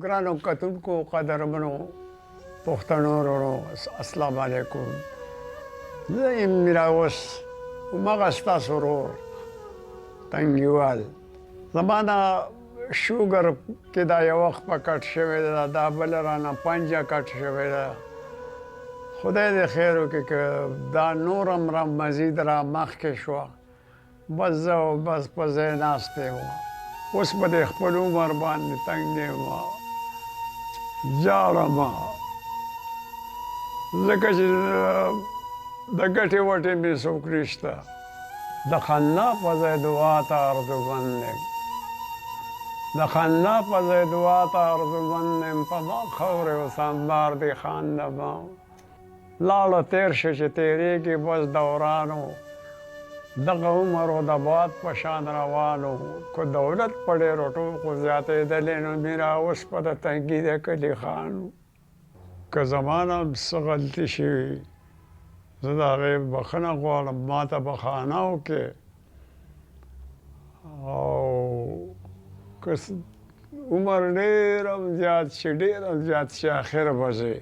ګرانو کتونکو قدرمنو پښتنو ورونو السلام علیکم. زه یم میراوس هماغه ستاسو ورور تنګیوال. زما نه شوګر کې دا یو وخت په کټ شوې ده، دا بله رانه پنجه کټ شوې ده. خدای دې خیر وکړي که دا نور هم را مزید را مخکې شوه. بس زه بس په ځای ناستې وم. اوس به د خپل عمر باندې تنګ یم، ژاړم ځکه چې د ګټې وټې مې څوک نشته. د خندا په ځای دعا ته ارزومند یم، د خندا په ځای دعا ته ارزومند یم. په ما خاورې اوس انبار دې خاندمه، لاړه تېر شه چې تېرېږي بس دورانو. دغه عمر و د باد په شان روانو، که دولت په ډېرو ټوکو زیاتېدلی نو میرا اوس په د تنګي د کلي خانو. که زما نه هم څه غلطي شوي زه د هغې بخښنه غواړم، ما ته بښانه وکړې. او که عمر ډېر هم زیات شي ډېر هم زیات شي اخر به ځې